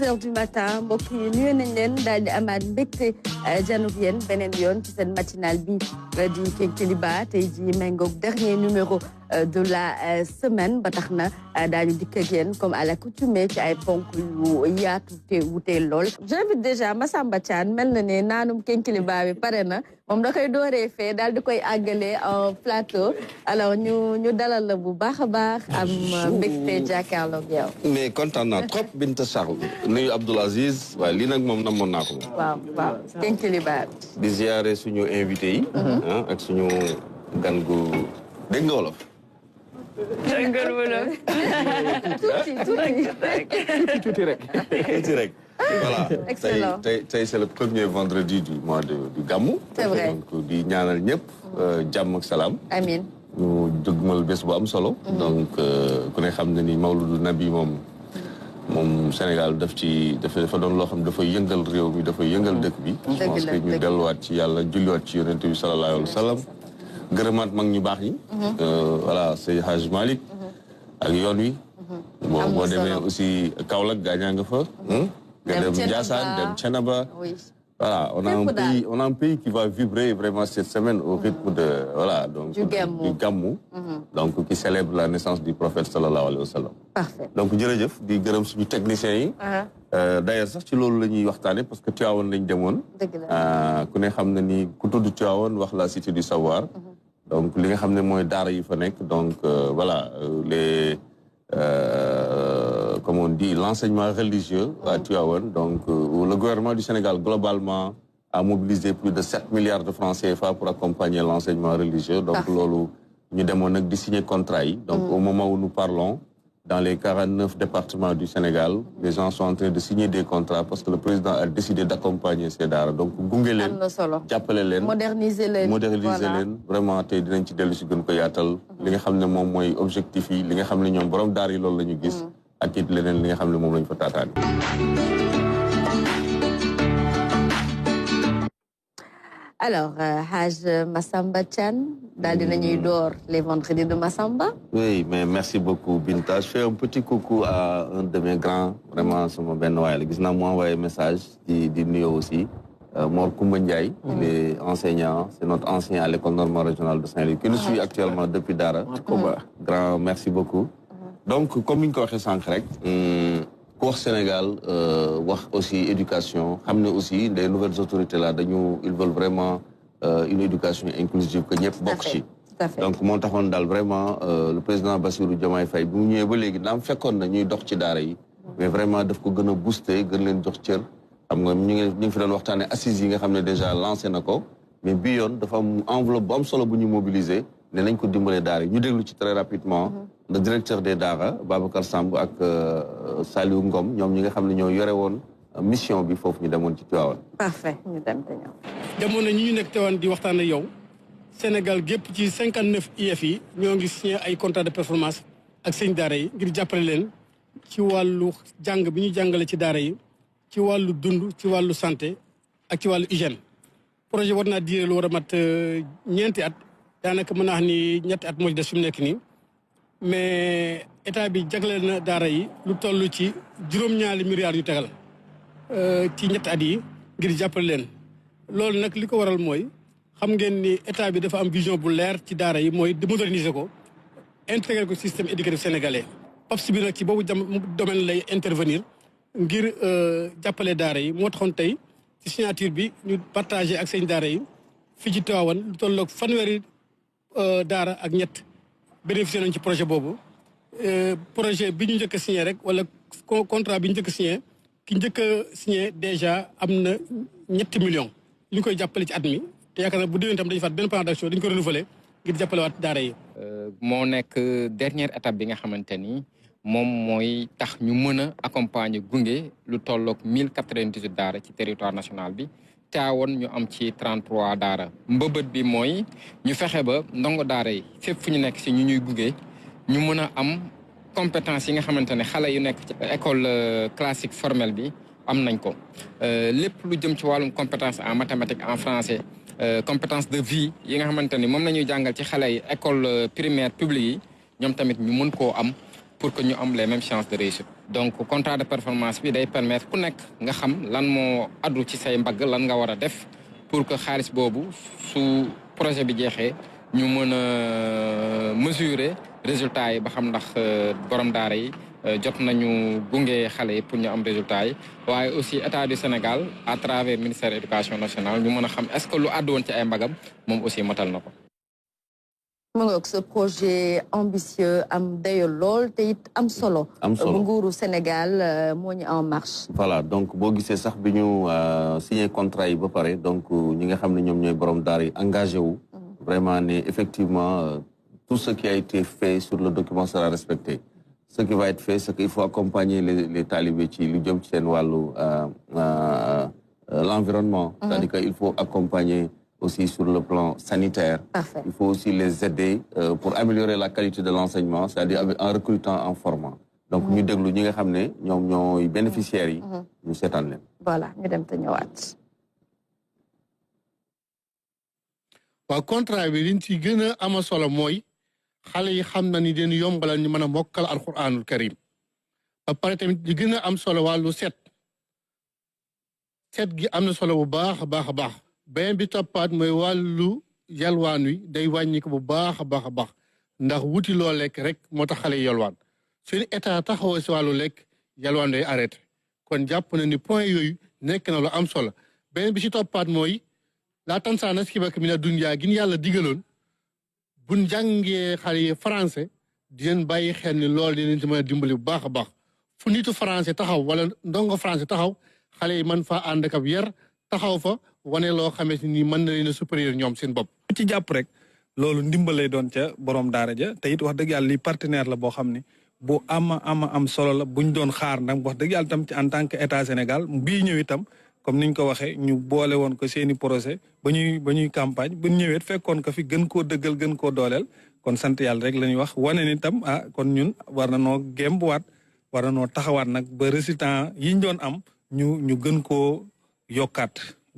11h du matin mbokk yi nuyu nañ leen daal di amaat mbégte janook yéen beneen yoon ci seen matinal bi di Kékéliba tey ji méngoog dernier numéro de la semaine ba tax na daañu dikk ak yéen comme à l'accoutumée ci ay ponk yu yaatu te wutee lool. J'invite déjà Massamba Thiane mel na ne naanum Kékéliba bi pare na moom da koy dooree fee daal di koy àggale en plateau alors ñu dalal la bu baax a baax am mbégte jàkkaarloog yow. mais kontaan naa trop Binta Charles nuyu Abdoul Aziz waaye lii nag moom namoon naa ko moom. waaw Kékéliba di ziare suñu invité yi. ak suñu gan gu dégg nga wolof. jàngal wolof. tuuti rek. Voilà. Excellent. tey c'est le premier vendredi du mois du Gamou. C'est vrai. donc di ñaanal ñëpp jàmm ak salaam. amiin. ñu dëgmal bés bu am solo. donc ku ne xam na ni Mawludu Nabi moom Sénégal dafa doon loo xam dafay yëngal réew mi dafay yëngal dëkk bi. je pense que ñu delluwaat ci yàlla julliwaat ci yonent bi sallallahu alayhi wa sallam. gërëmaat mag ñu baax ñi. voilà c'est Haj Malick ak yoon wi. bon boo demee aussi Kaolack gaañaa nga fa. nga dem Ndiassane dem Thiénaba. Voilà, on a un pays qui va vibrer vraiment cette semaine au rythme du Gamou. Donc qui célèbre la naissance du prophète sallallahu alayhi wa sallam. Parfait. Donc jërëjëf di gërëm suñu techniciens yi. D'ailleurs sax ci loolu la ñuy waxtaane parce que Tivaouane lañ demoon. ku ne xam na ni ku tudd Tivaouane wax la cité du savoir. Donc li nga xam ne mooy daara yi fa nekk donc voilà comme on dit, l'enseignement religieux à Tivaouane. Donc, le gouvernement du Sénégal, globalement, a mobilisé plus de 7 milliards de francs CFA pour accompagner l'enseignement religieux. Donc, nous avons signé contrat. Donc, au moment où nous parlons, dans les 49 départements du Sénégal, les gens sont en train de signer des contrats parce que le président a décidé d'accompagner ces daara. Donc, moderniser les. Vraiment, tay dinañ ci delu ci gën ko yaatal li nga xamné mom moy objectif yi li nga xamné ñom borom daara yi loolu lañu gis ak it leneen li nga xamné mom lañu fa taataani. Alors, Haj Massamba Thiane, daal dinañuy door les vendredis de Massamba. Oui, mais merci beaucoup Binta. Je fais un petit coucou à un de mes grands, vraiment sama benn waay la gis naa mu envoyé message di nuyoo aussi. Mor Koumba Ndiaye, il est enseignant, c'est notre enseignant à l'école normale régionale de Saint-Louis, qui nous suit actuellement depuis Dara. Grand, merci beaucoup. Donc, comme une chose rek, pour Sénégal, wax aussi éducation, xamné aussi les nouvelles autorités là, ils veulent vraiment une éducation inclusive que ñëpp bokk ci. Donc, moo taxoon daal vraiment le président Bassirou Diomaye Faye bu mu ñëwee ba léegi daam fekkoon na ñuy dox ci daara yi, mais vraiment daf ko gën a booster, gën leen jox cër. xam nga ñu ngi fi doon waxtaane assises yi nga xam ne déjà lancé na ko mais bii yoon dafa am enveloppe bu am solo bu ñu mobiliser ne nañ ko dimbalee daara ñu déglu ci très rapidement le directeur des daara Babacar Samb ak Saliou Ngom ñoom ñi nga xam ne ñoo yore woon mission bi foofu ñu demoon ci Tivaouane. Parfait ñu dem te ñëw. demoon na ñu nekk Tivaouane di waxtaan ak yow Sénégal gépp ci 59 IEF yi ñoo ngi signé ay contrat de performance ak seen daara yi ngir jàppale leen ci wàllu jàng bi ñu jàngale ci daara yi. ci wàllu dund ci wàllu santé ak ci wàllu hygiène projet war naa diire lu war a mat ñeenti at daanaka mën naa wax ni ñetti at moo ci des fi mu nekk nii mais état bi jagleel na daara yi lu toll ci juróom-ñaari milliards yu tegal ci ñetti at yi ngir jàppale leen loolu nag li ko waral mooy xam ngeen ni état bi dafa am vision bu leer ci daara yi mooy de moderniser ko intégrer ko système éducatif sénégalais PAPS bi nag ci boobu domaine lay intervenir ngir jàppale daara yi moo taxoon tey ci signature bi ñu partagé ak seen daara yi fii ci Tivaouane lu tolloog fanweeri daara ak ñett bénéficié nañ ci projet boobu projet bi ñu njëkk a signé rek wala contrat bi ñu njëkk a signé ki njëkk a signé déjà am na 7 millions li ñu koy jàppale ci at mi te yaakaar naa bu déwén tam dañu faat benn plan d'action dañu ko renouveler ngir jàppale waat daara yi. moo nekk dernière étape bi nga xamante ni. moom mooy tax ñu mën a accompagner gunge lu tolloog 1098 daara ci territoire national bi Tivaouane ñu am ci 33 daara mbëbët bi mooy ñu fexe ba ndongo daara yi fépp fu ñu nekk si ñu ñuy gunge ñu mën a am compétence yi nga xamante ne xale yu nekk ci école classique formelle bi am nañ ko lépp lu jëm ci wàllum compétence en mathématiques en français compétence de vie yi nga xamante ni moom la ñuy jàngal ci xale yi école primaire publique yi ñoom tamit ñu mën koo am pour que ñu am les mêmes chances de réussite donc contrat de performance bi day permettre ku nekk nga xam lan moo addu ci say mbagg lan nga war a def pour que xaalis boobu su projet bi jeexee ñu mën a mesurer résultats yi ba xam ndax borom daara yi jot nañu gunge xale yi pour ñu am résultats yi waaye aussi état du Sénégal à travers ministère de l'éducation nationale ñu mën a xam est-ce que lu àddu woon ci ay mbagam moom aussi matal na ko. mu ngoog ce projet ambitieux am dayo lool te it am solo. bu nguuru Sénégal moo ñu en marche. voilà donc boo gisee sax bi ñu signé contrat yi ba pare donc ñi nga xam ne ñoom ñooy borom daara yi engagé wu. vraiment ne effectivement tout ce qui a été fait sur le document sera respecté. Ce qui va être fait, c'est qu'il faut accompagner les talibés ci lu jëm ci seen wàllu l'environnement. C'est-à-dire qu'il faut accompagner aussi sur le plan sanitaire. Parfait. Il faut aussi les aider pour améliorer la qualité de l'enseignement, c'est-à-dire en recrutant, en formant. Donc ñu déglu ñi nga xam ne ñoom ñooy bénéficiaires yi. ñu seetaan leen. Voilà ñu dem te ñëwaat. waaw contrat bi liñ ci gën a ama solo mooy xale yi xam na ni den yombalal ñu mën a mokkal alquranul karim ba pare tamit di gën a am solo wàllu set gi am na solo bu baax a baax a baax beneen bi toppaat mooy wàllu yalwaan wi day wàññi ko bu baax a baax a baax ndax wuti loo lekk rek moo tax xale yi yalwaan suñu état taxawoo si wàllu lekk yalwaan day arrêté kon jàpp na ni point yooyu nekk na lu am solo beneen bi si toppaat mooy la tansa nasibaka mina dunya gin yàlla digaloon buñ jàngee xale yi français di leen bàyyi xel ni loolu di leen ci mën a dimbali bu baax a baax fu nitu français taxaw wala ndongo français taxaw xale yi mën faa ànd ak ab yar taxaw fa wane loo xamante ni mën na leen a supérieur ñoom seen bopp. ci jàpp rek loolu ndimbal lay doon ca borom daara ja te it wax dëgg yàlla li partenaire la boo xam ne bu am solo la buñ doon xaar nag wax dëgg yàlla tam ci en tant que état Sénégal bii ñëw itam. comme niñ ko waxee ñu boole woon ko seeni projet ba ñuy campagne bu ñëwee fekkoon ko fi gën koo dëggal gën koo dooleel kon sant yàlla rek la ñuy wax wane ni tam kon ñun war na noo gembuwaat war na noo taxawaat nag ba résultat yiñ doon am ñu gën koo yokkaat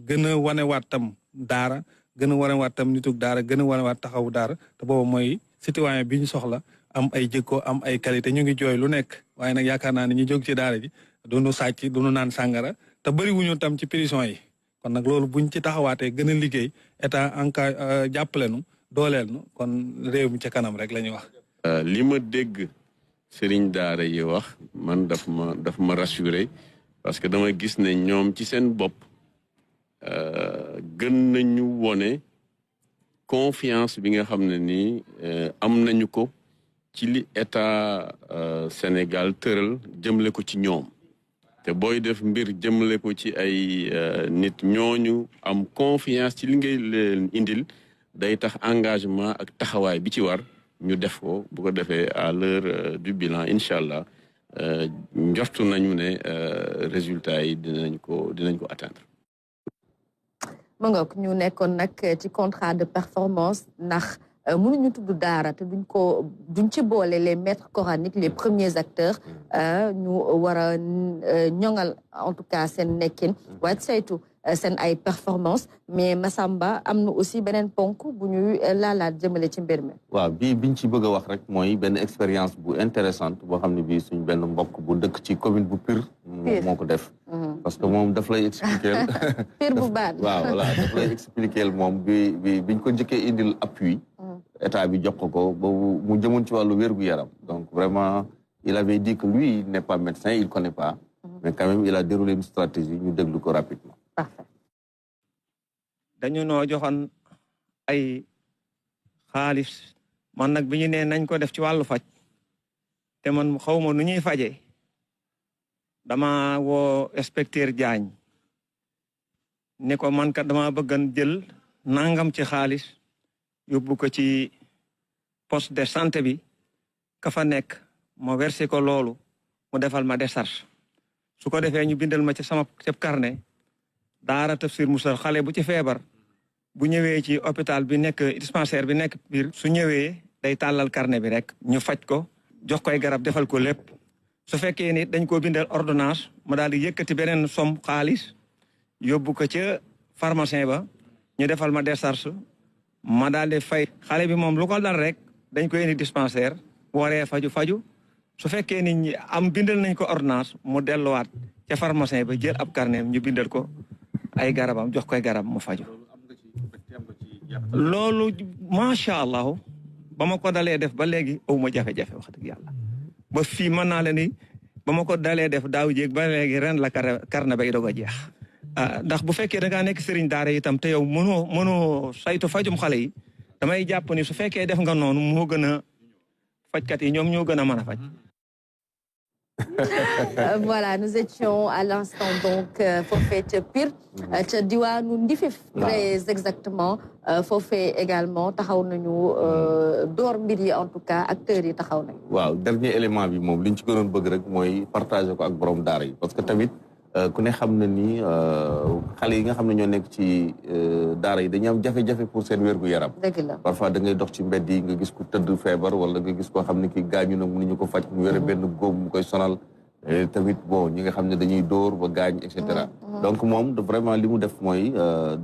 gën a wanewaat tam daara gën a wanewaat tam nitug daara gën a wanewaat taxawu daara te boobu mooy citoyen bi ñu soxla am ay jikko am ay qualité ñu ngi jooy lu nekk waaye nag yaakaar naa ne ñu jóg ci daara ji duñu sàcc duñu naan sàngara te bëri wuñu tam ci prison yi kon nag loolu buñ ci taxawaatee gën a liggéey état jàppale nu dooleel nu kon réew mi ca kanam rek la ñuy wax. li ma dégg sëriñ daara yi wax man daf ma rassuré parce que dama gis ne ñoom ci seen bopp gën nañu wone confiance bi nga xam ne nii am nañu ko ci li état Sénégal tëral jëmle ko ci ñoom. te booy def mbir jëmale ko ci ay nit ñooñu am confiance ci li ngay leen indil day tax engagement ak taxawaay bi ci war ñu def ko bu ko defee à l'heure du bilan incha allah njortu nañu ne résultats yi dinañ ko atteindre. ma ngoog ñu nekkoon nag ci contrat de performance ndax mënuñu tudd daara te duñ ci boole les maîtres coraniques les premiers acteurs ñu war a ñoŋal en tout cas seen nekkin waaye saytu seen ay performance mais Massamba am na aussi beneen ponk bu ñuy laalaat jëmale ci mbir mi. waaw biñ ci bëgg a wax rek mooy benn expérience bu intéressante boo xam ne bii suñ benn mbokk bu dëkk ci commune bu Pire. moo ko def. parce que moom daf lay expliquer. Pire bu baax. waaw voilà daf lay expliquer moom biñ ko njëkkee indil appui. état bi jox ko ba mu jëmoon ci wàllu wér-gu-yaram donc vraiment il avait dit que lui il n'est pas médecin il connaît pas mais quand même il a déroulé une stratégie ñu déglu ko rapidement. Parfait. dañu noo joxoon ay xaalis man nag bi ñu nee nañ ko def ci wàllu faj te man xawma nu ñuy fajee dama woo inspecteur Diagne ne ko man kat dama bëggan jël nangam ci xaalis yóbbu ko ci poste de santé bi ka fa nekk ma versé ko loolu mu defal ma décharge su ko defee ñu bindal ma ci sama carnet daara Tafsir Moussa xale bu ci feebar bu ñëwee ci hôpital bi nekk dispensaire bi nekk biir su ñëwee day tàllal carnet bi rek ñu faj ko jox koy garab defal ko lépp su fekkee ni dañ koo bindal ordonnance ma daal di yëkkati beneen somme xaalis yóbbu ko ca pharmacien ba ñu defal ma décharge ma daal di fay xale bi moom lu ko dal rek dañ koy indi dispensaire bu waree faju su fekkee nit ñi am bindal nañ ko ordonnance mu delluwaat ca pharmacien ba jël ab carnet ñu bindal ko ay garabam jox koy garab mu faju loolu macha allah ba ma ko dalee def ba léegi aw ma jafe-jafe wax dëgg yàlla ba fii mën naa la ni ba ma ko dalee def daaw jéeg ba léegi ren la carnet bay doog a jeex ndax bu fekkee da ngaa nekk sëriñ daara itam te yow mënoo saytu fajum xale yi damay jàpp ni su fekkee def nga noonu moo gën a fajkat yi ñoom ñoo gën a mën a faj. Voilà, nous étions à l'instant donc foofee ca Pire ca diwaanu Ndifif très exactement foofee également taxaw nañu door mbir yi en tout cas acteurs yi taxaw nañu. waaw dernier élément bi moom li ñu ci gënoon bëgg rek mooy partager ko ak borom daara yi parce que tamit ku ne xam na ni xale yi nga xam ne ñoo nekk ci daara yi dañuy am jafe-jafe pour seen wér-gu-yaram. dëgg la parfois da ngay dox ci mbedd yi nga gis ku tëdd feebar wala nga gis koo xam ne kii gaañu na mënuñu ko faj mu yore benn góob mu koy sonal tamit bon ñi nga xam ne dañuy dóor ba gaañ et cetera. donc moom vraiment li mu def mooy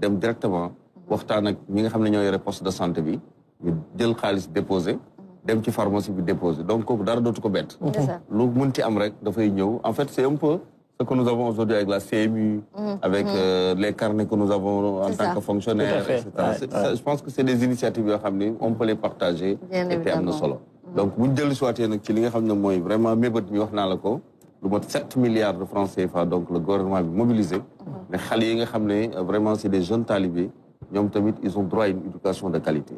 dem directement waxtaan ak ñi nga xam ne ñoo yore poste de santé bi ñu jël xaalis déposé dem ci pharmacie bi déposé donc kooku dara dootu ko bett. lu mënti am rek dafay ñëw en fait c'est un peu ce que nous avons aujourd'hui avec la CMU, avec les carnets que nous avons en tant que fonctionnaires, etc. Je pense que c'est des initiatives on peut les partager. Bien évidemment. Solo. Donc, bu ñu dellu si waatee nag ci li nga xam ne mooy vraiment mébét mi wax naa la ko lu mot 7 milliards de francs CFA donc le gouvernement bi mobilisé. mais xale yi nga xam ne vraiment c'est des jeunes talibés ñoom tamit ils ont droit à une éducation de qualité.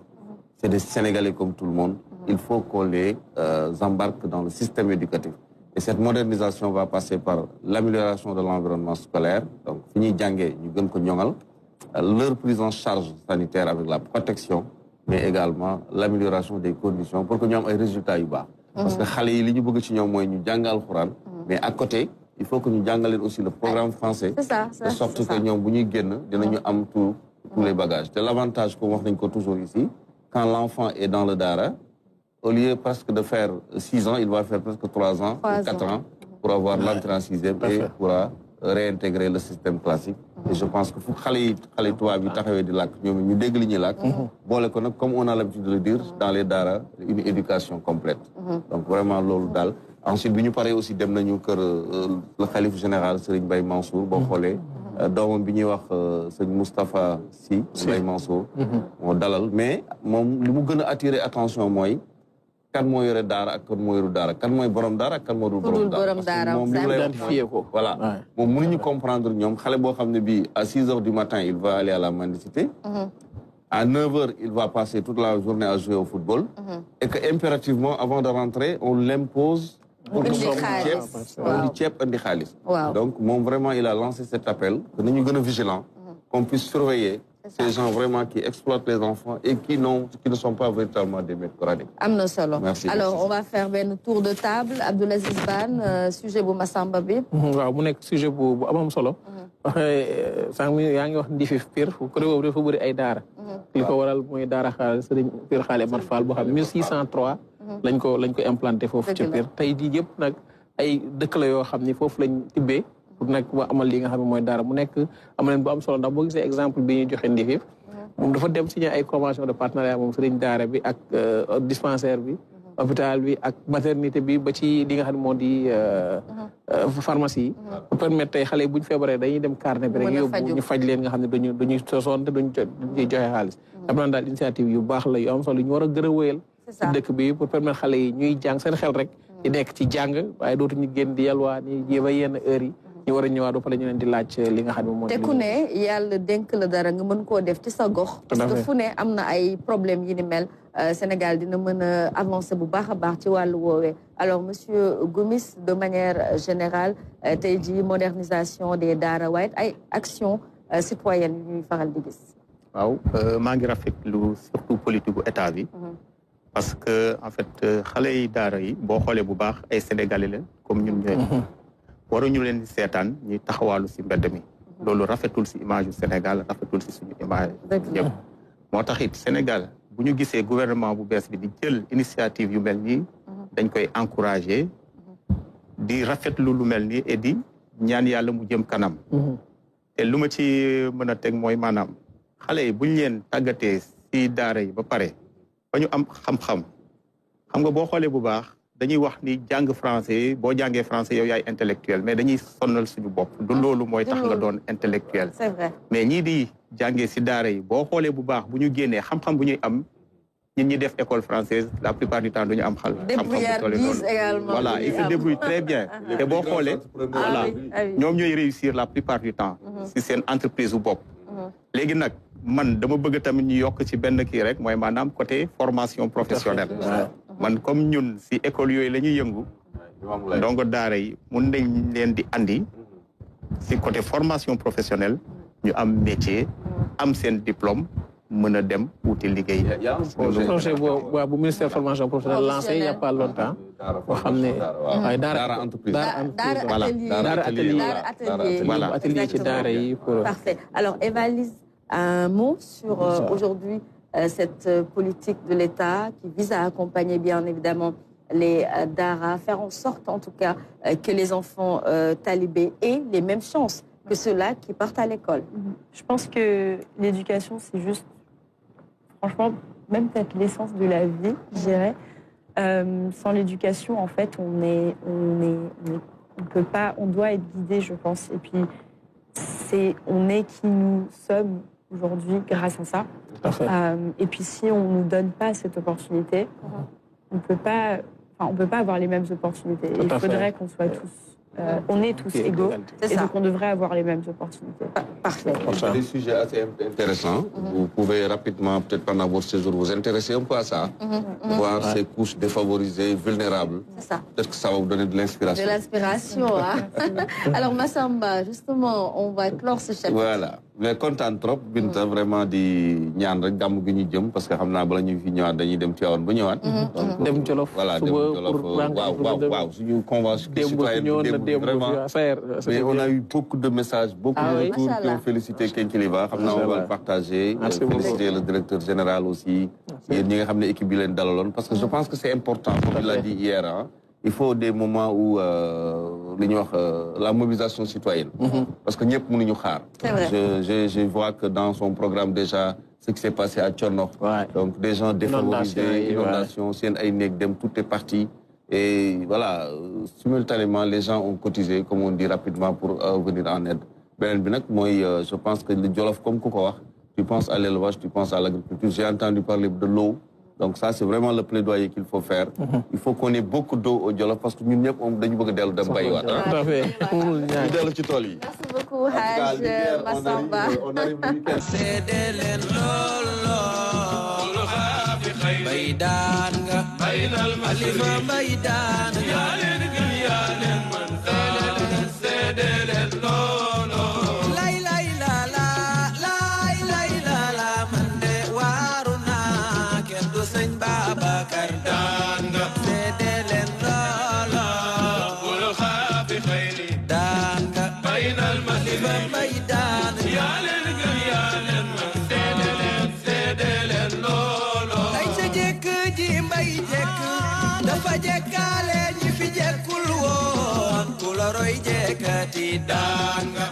C'est des Sénégalais comme tout le monde. Il faut qu'on les embarque dans le système éducatif. Et cette modernisation va passer par l'amélioration de l'environnement scolaire. Donc, fini djangé, ñu gën ko ñongal, leur prise en charge sanitaire avec la protection, mais également l'amélioration des conditions pour que ñu am ay résultats yu baax. Parce que xalé yi li ñu bëgg ci ñoom mooy ñu jàngal Alxuraan, mais à côté, il faut que ñu jàngaleen aussi le programme français. C'est ça, de sorte que ñoom bu ñuy génn dinañu am tous les bagages. De l'avantage comme wax nañ ko toujours ici, quand l'enfant est dans le dara, au lieu presque de faire 6 ans, il va faire presque 3 ans, 4 ans pour avoir l'entrée en 6e et pourra réintégrer le système classique. Et je pense que pour les toits, comme on a l'habitude de le dire, dans les dara, une éducation complète. Donc vraiment, l'ol dal. Ensuite, nous parlons aussi de le calife général, Serigne Baye Mansour, bon collègue. doomam bi ñuy wax sëñ Moustapha Sy Baye Mansour moo dalal mais moom li mu gën a attirer attention mooy kan moo yore daara ak kan moo yoru daara kan mooy borom daara ak kan moo dul borom daara moom li mu lay wax ko voilà moom mënuñu comprendre ñoom xale boo xam ne bii à 6 heures du matin il va aller à la mendicité à 9 heures il va passer toute la journée à jouer au football et que impérativement avant de rentrer on l'impose pour que donc vraiment il a lancé cet appel que nous sommes vigilants qu'on puisse surveiller ces gens vraiment qui exploitent les enfants et qui ne sont pas véritablement des maîtres coraniques. Merci. Alors on va faire un tour de table. Abdoulaziz Ban, sujet bu Massamba bi. waaw mu nekk sujet bu am solo. sànq mi yaa ngi wax Ndifif Pire fu ko réew dafa bëri ay daara. li ko waral mooy daara xaal Sëriñ Pire Xaale Mat Fall boo xam 1603. lañ ko implanté foofu ci Pire tey jii yëpp nag ay dëkk la yoo xam ni foofu lañ tibbee pour nag ba amal li nga xam ne mooy daara mu nekk am leen bu am solo ndax boo gisee exemple bi ñuy joxe Ndifif moom dafa dem signé ay convention de partenariat moom sëriñ daara bi ak dispensaire bi hôpital bi ak maternité bi ba ci li nga xam ne moo di pharmacie yi pour permettre tey xale yi bu ñu feebaree dañuy dem carnet bi rek yóbbu ñu faj leen nga xam ne dañuy sosoon te duñu joxe xaalis am naa daal initiative yu baax la yu am solo yu ñu war a gën a wéyal ci dëkk bi pour permettre xale yi ñuy jàng seen xel rek di nekk ci jàng waaye dootuñu génn di yalwaa ni jéem a yenn heures yi ñu war a ñëwaat ba pare ñu leen di laaj li nga xam ne mooy te ku ne yàlla dénk la dara nga mën koo def ci sa gox parce que fu ne am na ay problème yi ni mel Sénégal dina mën a avancer bu baax a baax ci wàllu woowee alors monsieur Gomis de manière générale tey jii modernisation des daara waaye ay action citoyenne yu ñuy faral di gis waaw maa ngi rafetlu surtout politique bu état bi parce que en fait xale yi daara yi boo xoolee bu baax ay sénégalais la comme ñun ñooy waruñu leen di seetaan ñuy taxawaalu si mbedd mi loolu rafetul si image yu Sénégal rafetul si suñu image ñëpp moo tax it Sénégal bu ñu gisee gouvernement bu bees bi di jël initiative yu mel nii dañ koy encourager di rafetlu lu mel nii et di ñaan yàlla mu jëm kanam te lu ma ci mën a teg mooy maanaam xale yi buñ leen tàggatee si daara yi ba pare ba ñu am xam-xam xam nga boo xoolee bu baax dañuy wax ni jàng français boo jàngee français yow yaay intellectuel mais dañuy sonnal suñu bopp du loolu mooy tax nga doon intellectuel c'est vrai mais ñii di jàngee si daara yi boo xoolee bu baax bu ñu génnee xam-xam bu ñuy am ñun ñi def école française la plupart du temps duñu am xam-xam bu toll noonu voilà ils se débrouillent très bien te boo xoolee voilà ñoom ñooy réussir la plupart du temps si seen entreprise bu bopp léegi nag man dama bëgg tamit ñu yokk ci benn kii rek mooy maanaam côté formation professionnelle man comme ñun si école yooyu la ñuy yëngu donc daara yi mun nañ leen di andi si côté formation professionnelle ñu am métier am seen diplôme mën a dem wuti liggéey. projet bu ministère formation professionnelle lancé il y a pas longtemps boo xam ne waaye daara entreprise daara atelier ci daara yi pour parfait alors Eva-Lise un mot sur aujourd'hui cette politique de l'État qui vise à accompagner bien évidemment les daara, faire en sorte en tout cas que les enfants talibés aient les mêmes chances que ceux-là qui partent à l'école. Je pense que l'éducation, c'est juste, franchement, même peut-être l'essence de la vie, je dirais. Sans l'éducation, en fait, on peut pas, on doit être guidé, je pense. Et puis, on est qui nous sommes aujourd'hui grâce à ça. Et puis, si on nous donne pas cette opportunité, on peut pas avoir les mêmes opportunités. Il faudrait qu'on soit tous, on est tous égaux, et donc on devrait avoir les mêmes opportunités. Parfait. C'est des sujets assez intéressants. Vous pouvez rapidement, peut-être pendant votre séjour, vous intéresser un peu à ça, voir ces couches défavorisées, vulnérables. C'est ça. Peut-être que ça va vous donner de l'inspiration. De l'inspiration, hein. Alors Massamba, justement, on va clore ce chapitre. Voilà. Mais content trop Binta vraiment di ñaan rek gàmm gi ñu jëm parce que xam naa bala ñu fi ñëwaat dañuy dem Tivaouane ba ñëwaat. dem Jolof voilà dem Jolof waaw suñu convention citoyenne vraiment mais on a eu beaucoup de messages beaucoup de retours qui ont félicité Kénkéliba xam naa on va le partager féliciter le directeur général aussi yéen ñi nga xam ne équipe bi leen dalaloon parce que je pense que c'est important comme il l'a dit hier hein. Il faut des moments où la mobilisation citoyenne. Parce que ñëpp mënuñu xaar. Je vois que dans son programme déjà, ce qui s'est passé à Tchornokh, donc des gens défavorisés, inondations, tout est parti. Et voilà, simultanément, les gens ont cotisé, comme on dit rapidement, pour venir en aide. Je pense que le Jolof, comme Koukoua, tu penses à l'élevage, tu penses à l'agriculture. J'ai entendu parler de l'eau. Donc ça, c'est vraiment le plaidoyer qu'il faut faire. Il faut qu'on ait beaucoup d'eau au Jolof parce que nous, on dañu bëgg dellu dem bay waat. Merci beaucoup, Haj Massamba. On arrive le week-end. Jekale ñi fi jekkul woon ku la roy jekkati daan nga